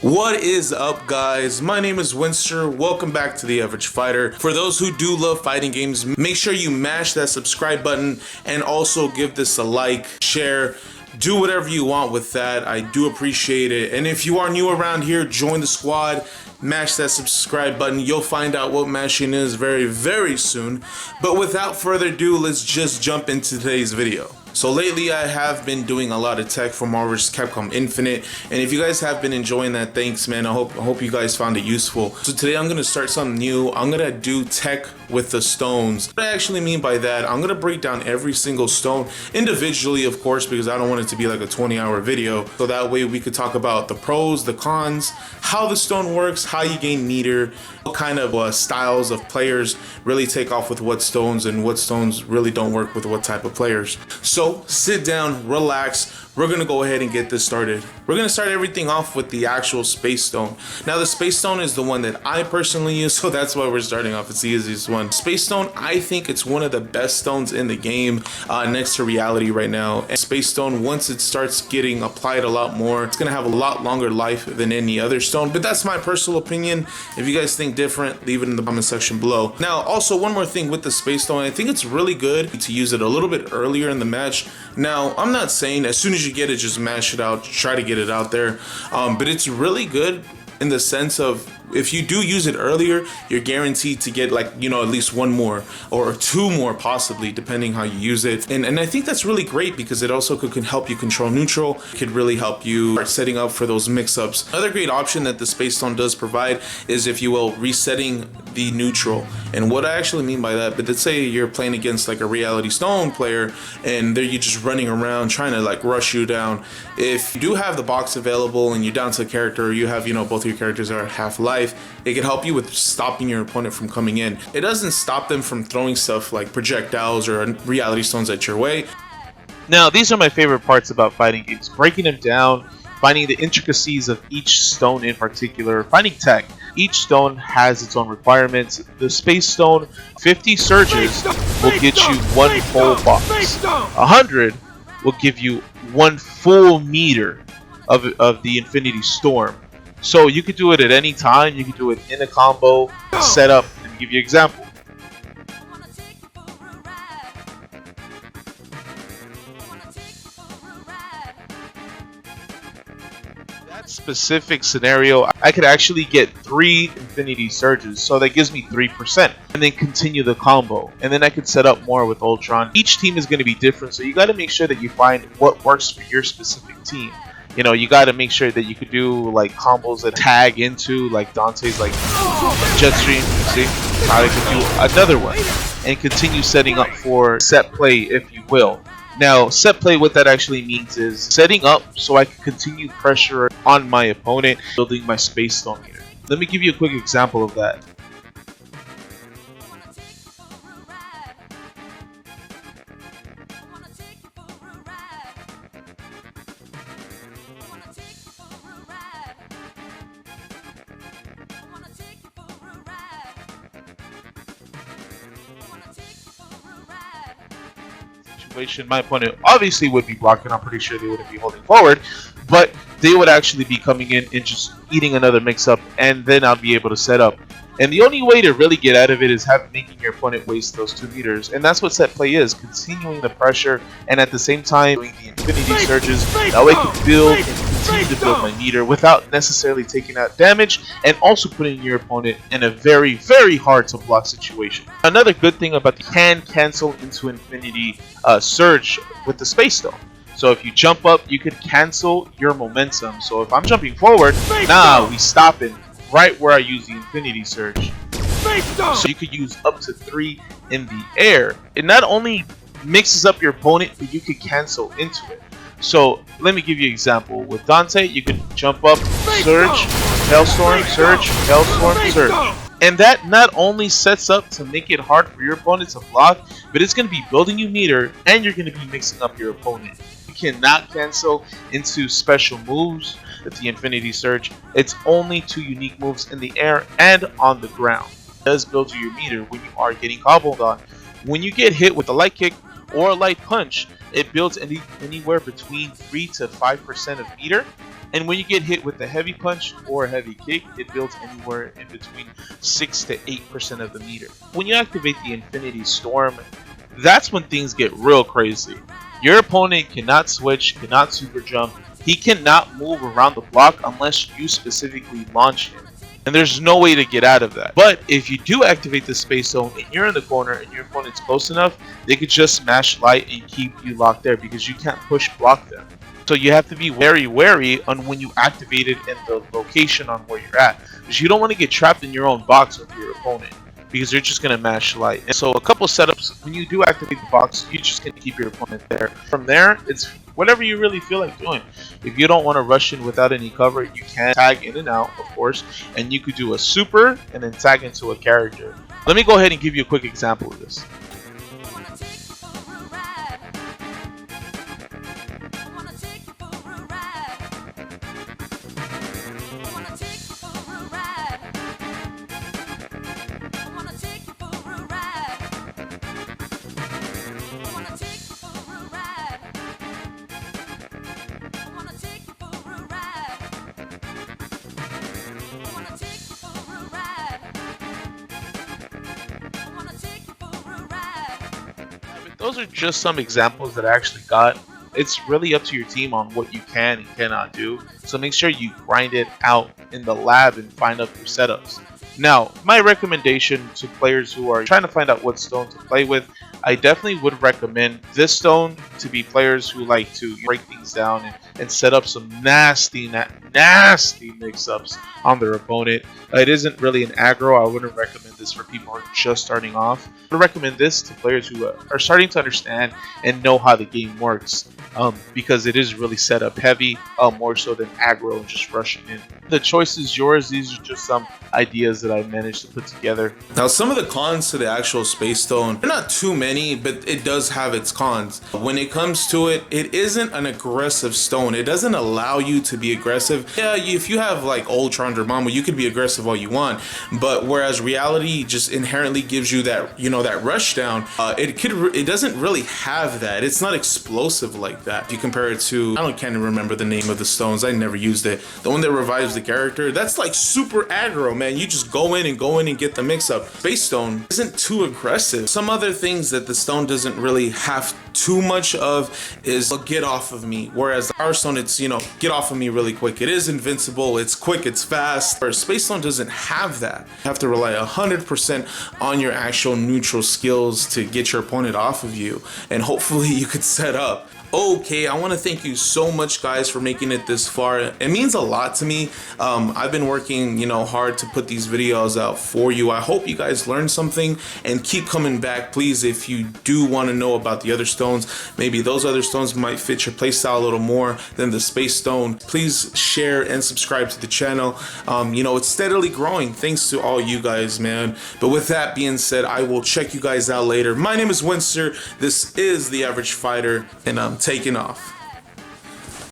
What is up, guys? My name is Winster. Welcome back to The Average Fighter. For those who do love fighting games, make sure you mash that subscribe button and also give this a like, share, do whatever you want with that. I do appreciate it. And if you are new around here, join the squad. Mash that subscribe button. You'll find out what mashing is very soon. But without further ado, let's just jump into today's video. So lately I have been doing a lot of tech for Marvel vs. Capcom Infinite, and if you guys have been enjoying that, thanks man. I hope you guys found it useful. So today I'm gonna start something new. I'm gonna do tech with the stones. What I actually mean by that, I'm gonna break down every single stone individually, of course, because I don't want it to be like a 20-hour video. So that way we could talk about the pros, the cons, how the stone works, how you gain meter, what kind of styles of players really take off with what stones, and what stones really don't work with what type of players. So sit down, relax. We're gonna go ahead and get this started. We're gonna start everything off with the actual space stone. Now the space stone is the one that I personally use, so that's why we're starting off. It's the easiest one. Space stone, I think it's one of the best stones in the game, next to reality right now. And space stone, once it starts getting applied a lot more, it's gonna have a lot longer life than any other stone, but that's my personal opinion. If you guys think different, leave it in the comment section below. Now also one more thing with the space stone, I think it's really good to use it a little bit earlier in the match. Now I'm not saying as soon as you get it, just mash it out, try to get it out there, but it's really good in the sense of if you do use it earlier, you're guaranteed to get, like, you know, at least one more or two more possibly, depending how you use it. And I think that's really great because it also can help you control neutral. It could really help you start setting up for those mix-ups. Another great option that the space stone does provide is, if you will, resetting the neutral. And what I actually mean by that, but let's say you're playing against like a reality stone player and they're you just running around trying to like rush you down. If you do have the box available and you're down to a character, or you have, you know, both of your characters are half life, it can help you with stopping your opponent from coming in. It doesn't stop them from throwing stuff like projectiles or reality stones at your way. Now, these are my favorite parts about fighting games: breaking them down, finding the intricacies of each stone in particular, finding tech. Each stone has its own requirements. The space stone, 50 surges will get you one full box. 100 will give you one full meter of the Infinity Storm. So you could do it at any time. You could do it in a combo, setup. Let me give you an example. That specific scenario, I could actually get 3 Infinity Surges, so that gives me 3%, and then continue the combo. And then I could set up more with Ultron. Each team is going to be different, so you got to make sure that you find what works for your specific team. You know, you got to make sure that you could do like combos that tag into like Dante's like jet stream. See how I could do another one and continue setting up for set play, if you will. Now, set play, what that actually means is setting up so I can continue pressure on my opponent, building my space stone meter. Let me give you a quick example of that. My opponent obviously would be blocking. I'm pretty sure they wouldn't be holding forward, but they would actually be coming in and just eating another mix-up, and then I'll be able to set up. And the only way to really get out of it is making your opponent waste those 2 meters, and that's what set play is: continuing the pressure and at the same time doing the Infinity Surges. That way I can build and continue to build my meter without necessarily taking out damage, and also putting your opponent in a very hard to block situation. Another good thing about the can cancel into Infinity Surge with the space stone. So if you jump up, you can cancel your momentum. So if I'm jumping forward, we stop it right where I use the Infinity Surge. So you could use up to 3 in the air. It not only mixes up your opponent, but you could cancel into it. So let me give you an example. With Dante, you can jump up, surge, Hailstorm, surge, Hailstorm, surge. And that not only sets up to make it hard for your opponent to block, but it's going to be building you meter, and you're going to be mixing up your opponent. You cannot cancel into special moves with the Infinity Surge. It's only 2 unique moves in the air and on the ground. It does build you your meter when you are getting cobbled on. When you get hit with a light kick or a light punch, it builds anywhere between 3 to 5% of meter. And when you get hit with a heavy punch or a heavy kick, it builds anywhere in between 6 to 8% of the meter. When you activate the Infinity Storm, that's when things get real crazy. Your opponent cannot switch, cannot super jump, he cannot move around the block unless you specifically launch him. And there's no way to get out of that. But if you do activate the Space Zone and you're in the corner and your opponent's close enough, they could just smash light and keep you locked there because you can't push block them. So you have to be very wary on when you activate it and the location on where you're at, because you don't want to get trapped in your own box with your opponent, because they're just going to mash light. And so a couple setups, when you do activate the box, you're just going to keep your opponent there. From there, it's whatever you really feel like doing. If you don't want to rush in without any cover, you can tag in and out, of course, and you could do a super and then tag into a character. Let me go ahead and give you a quick example of this. Those are just some examples that I actually got. It's really up to your team on what you can and cannot do. So make sure you grind it out in the lab and find out your setups. Now, my recommendation to players who are trying to find out what stone to play with, I definitely would recommend this stone to be players who like to break things down and set up some nasty mix-ups on their opponent. It isn't really an aggro. I wouldn't recommend this for people who are just starting off. I would recommend this to players who are starting to understand and know how the game works, because it is really set up heavy, more so than aggro and just rushing in. The choice is yours. These are just some ideas that I managed to put together. Now, some of the cons to the actual Space Stone, they're not too many, but it does have its cons. When it comes to it, it isn't an aggressive stone. It doesn't allow you to be aggressive. Yeah, if you have like Ultron or Mama, you could be aggressive all you want, but whereas reality just inherently gives you that, you know, that rush down, it doesn't really have that. It's not explosive like that. If you compare it to, can't remember the name of the stones. I never used it. The one that revives the character, that's like super aggro, man. You just go in and get the mix up. Space Stone isn't too aggressive. Some other things that the stone doesn't really have too much of is get off of me, whereas the Power Stone, it's, you know, get off of me really quick. It is invincible, it's quick, it's fast. Whereas Space Stone doesn't have that. You have to rely 100% on your actual neutral skills to get your opponent off of you, and hopefully you could set up. Okay, I want to thank you so much, guys, for making it this far. It means a lot to me. I've been working, you know, hard to put these videos out for you. I hope you guys learned something and keep coming back. Please, if you do want to know about the other stones, maybe those other stones might fit your playstyle a little more than the Space Stone, please share and subscribe to the channel. You know, it's steadily growing thanks to all you guys, man. But with that being said, I will check you guys out later. My name is Winster. This is The Average Fighter, and I'm taking off.